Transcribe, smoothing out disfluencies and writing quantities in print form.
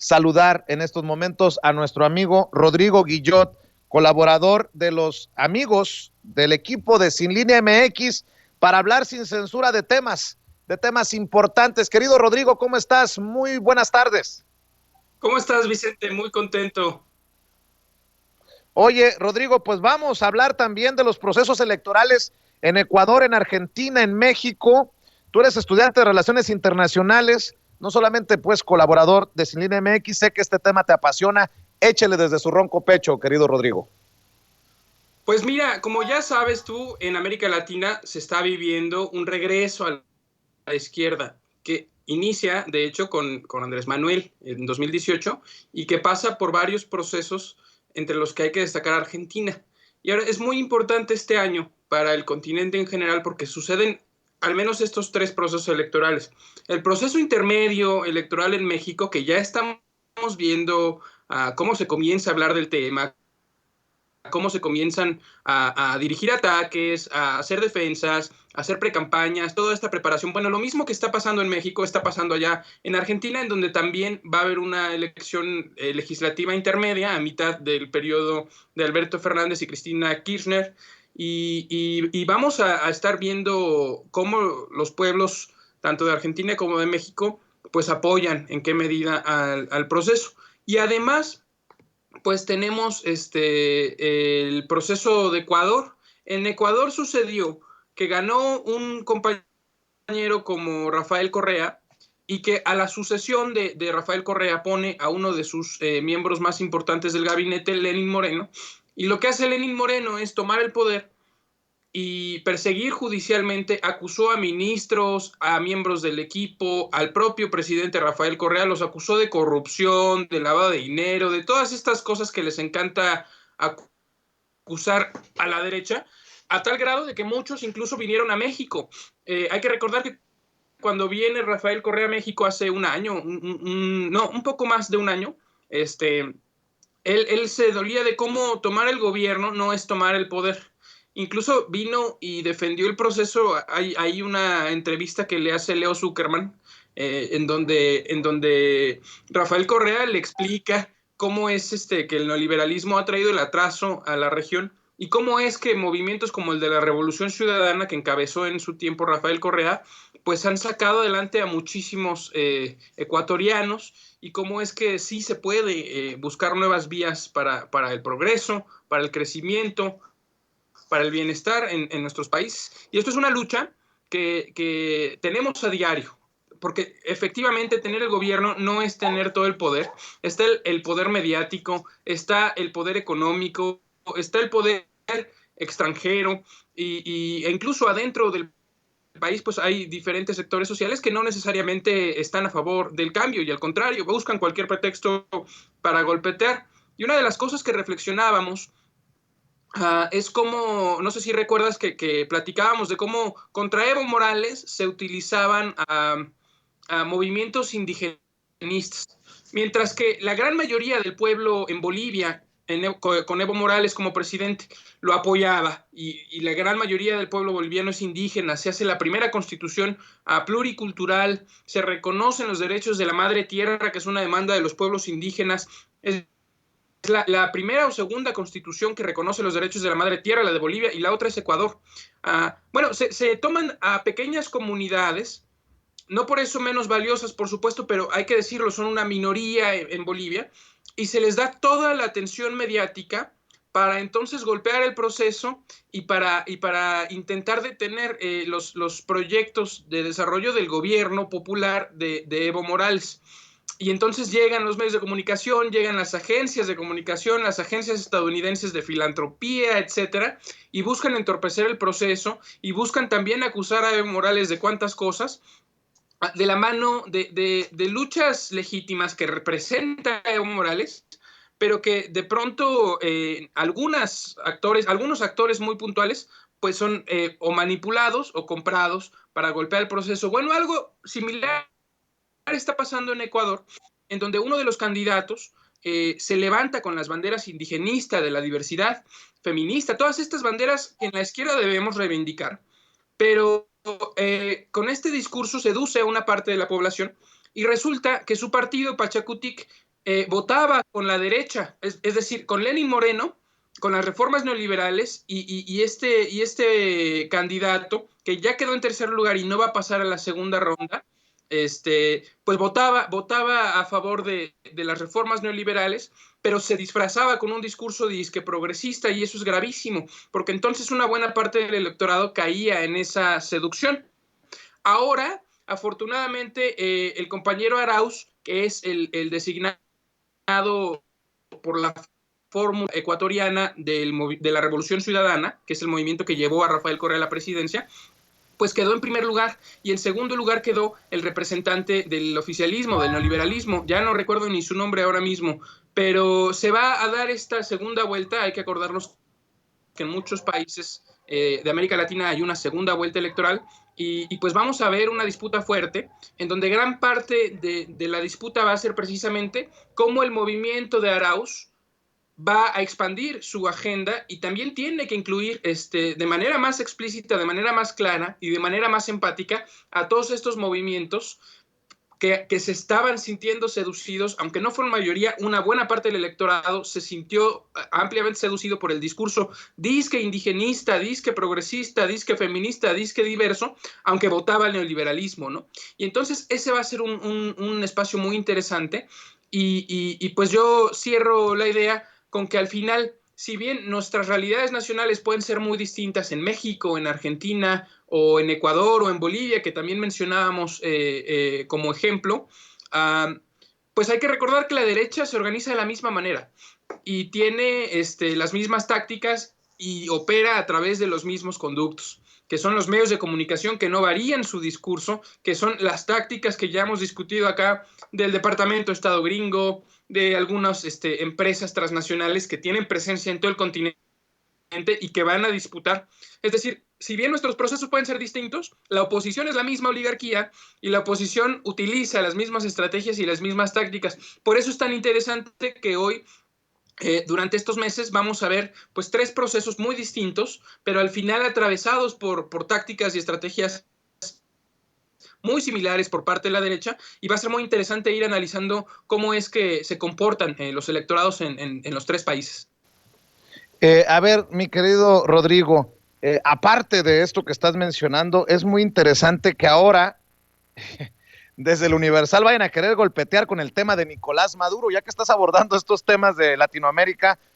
saludar en estos momentos a nuestro amigo Rodrigo Guillot, colaborador de los amigos del equipo de Sin Línea MX, para hablar sin censura de temas importantes. Querido Rodrigo, ¿cómo estás? Muy buenas tardes. ¿Cómo estás, Vicente? Muy contento. Oye, Rodrigo, pues vamos a hablar también de los procesos electorales en Ecuador, en Argentina, en México. Tú eres estudiante de Relaciones Internacionales, no solamente pues colaborador de Sin Línea MX, sé que este tema te apasiona. Échele desde su ronco pecho, querido Rodrigo. Pues mira, como ya sabes tú, en América Latina se está viviendo un regreso a la izquierda que inicia, de hecho, con Andrés Manuel en 2018 y que pasa por varios procesos entre los que hay que destacar Argentina. Y ahora es muy importante este año para el continente en general porque suceden al menos estos tres procesos electorales. El proceso intermedio electoral en México, que ya estamos viendo cómo se comienza a hablar del tema, cómo se comienzan a dirigir ataques, a hacer defensas, a hacer precampañas, toda esta preparación. Bueno, lo mismo que está pasando en México está pasando allá en Argentina, en donde también va a haber una elección legislativa intermedia a mitad del periodo de Alberto Fernández y Cristina Kirchner. Y vamos a estar viendo cómo los pueblos, tanto de Argentina como de México, pues apoyan en qué medida al proceso. Y además, pues tenemos el proceso de Ecuador. En Ecuador sucedió que ganó un compañero como Rafael Correa y que a la sucesión de Rafael Correa pone a uno de sus miembros más importantes del gabinete, Lenín Moreno, y lo que hace Lenín Moreno es tomar el poder y perseguir judicialmente, acusó a ministros, a miembros del equipo, al propio presidente Rafael Correa, los acusó de corrupción, de lavado de dinero, de todas estas cosas que les encanta acusar a la derecha, a tal grado de que muchos incluso vinieron a México. Hay que recordar que cuando viene Rafael Correa a México hace un año, no, un poco más de un año, él se dolía de cómo tomar el gobierno no es tomar el poder. Incluso vino y defendió el proceso. Hay una entrevista que le hace Leo Zuckerman, en donde Rafael Correa le explica cómo es que el neoliberalismo ha traído el atraso a la región y cómo es que movimientos como el de la Revolución Ciudadana que encabezó en su tiempo Rafael Correa, pues han sacado adelante a muchísimos ecuatorianos y cómo es que sí se puede buscar nuevas vías para el progreso, para el crecimiento, para el bienestar en nuestros países. Y esto es una lucha que tenemos a diario, porque efectivamente tener el gobierno no es tener todo el poder, está el poder mediático, está el poder económico, está el poder extranjero e incluso adentro del país pues hay diferentes sectores sociales que no necesariamente están a favor del cambio y al contrario, buscan cualquier pretexto para golpetear. Y una de las cosas que reflexionábamos es como, no sé si recuerdas que platicábamos de cómo contra Evo Morales se utilizaban a movimientos indigenistas, mientras que la gran mayoría del pueblo en Bolivia, con Evo Morales como presidente, lo apoyaba y la gran mayoría del pueblo boliviano es indígena, se hace la primera constitución pluricultural, se reconocen los derechos de la madre tierra, que es una demanda de los pueblos indígenas, es la primera o segunda constitución que reconoce los derechos de la madre tierra, la de Bolivia, y la otra es Ecuador. Bueno, se toman a pequeñas comunidades, no por eso menos valiosas, por supuesto, pero hay que decirlo, son una minoría en Bolivia, y se les da toda la atención mediática para entonces golpear el proceso y para intentar detener los proyectos de desarrollo del gobierno popular de Evo Morales. Y entonces llegan los medios de comunicación, llegan las agencias de comunicación, las agencias estadounidenses de filantropía, etcétera, y buscan entorpecer el proceso y buscan también acusar a Evo Morales de cuantas cosas, de la mano de luchas legítimas que representa Evo Morales, pero que de pronto algunos actores muy puntuales, pues son o manipulados o comprados para golpear el proceso. Bueno, algo similar está pasando en Ecuador, en donde uno de los candidatos se levanta con las banderas indigenistas, de la diversidad feminista, todas estas banderas que en la izquierda debemos reivindicar, pero con este discurso seduce a una parte de la población y resulta que su partido, Pachacutic, votaba con la derecha, es decir, con Lenin Moreno, con las reformas neoliberales y este candidato que ya quedó en tercer lugar y no va a pasar a la segunda ronda, pues votaba a favor de las reformas neoliberales, pero se disfrazaba con un discurso disque progresista, y eso es gravísimo, porque entonces una buena parte del electorado caía en esa seducción. Ahora, afortunadamente, el compañero Arauz, que es el designado por la fórmula ecuatoriana de la Revolución Ciudadana, que es el movimiento que llevó a Rafael Correa a la presidencia, pues quedó en primer lugar, y en segundo lugar quedó el representante del oficialismo, del neoliberalismo, ya no recuerdo ni su nombre ahora mismo, pero se va a dar esta segunda vuelta. Hay que acordarnos que en muchos países de América Latina hay una segunda vuelta electoral, y pues vamos a ver una disputa fuerte, en donde gran parte de la disputa va a ser precisamente cómo el movimiento de Arauz va a expandir su agenda, y también tiene que incluir de manera más explícita, de manera más clara y de manera más empática a todos estos movimientos que se estaban sintiendo seducidos, aunque no fueron mayoría. Una buena parte del electorado se sintió ampliamente seducido por el discurso disque indigenista, disque progresista, disque feminista, disque diverso, aunque votaba el neoliberalismo, ¿no? Y entonces ese va a ser un espacio muy interesante, y pues yo cierro la idea con que al final, si bien nuestras realidades nacionales pueden ser muy distintas en México, en Argentina, o en Ecuador o en Bolivia, que también mencionábamos como ejemplo, pues hay que recordar que la derecha se organiza de la misma manera y tiene las mismas tácticas y opera a través de los mismos conductos, que son los medios de comunicación que no varían su discurso, que son las tácticas que ya hemos discutido acá del Departamento de Estado gringo, de algunas empresas transnacionales que tienen presencia en todo el continente y que van a disputar. Es decir, si bien nuestros procesos pueden ser distintos, la oposición es la misma oligarquía, y la oposición utiliza las mismas estrategias y las mismas tácticas. Por eso es tan interesante que hoy, durante estos meses, vamos a ver pues tres procesos muy distintos, pero al final atravesados por tácticas y estrategias muy similares por parte de la derecha, y va a ser muy interesante ir analizando cómo es que se comportan los electorados en los tres países. A ver, mi querido Rodrigo, aparte de esto que estás mencionando, es muy interesante que ahora desde el Universal vayan a querer golpetear con el tema de Nicolás Maduro, ya que estás abordando estos temas de Latinoamérica.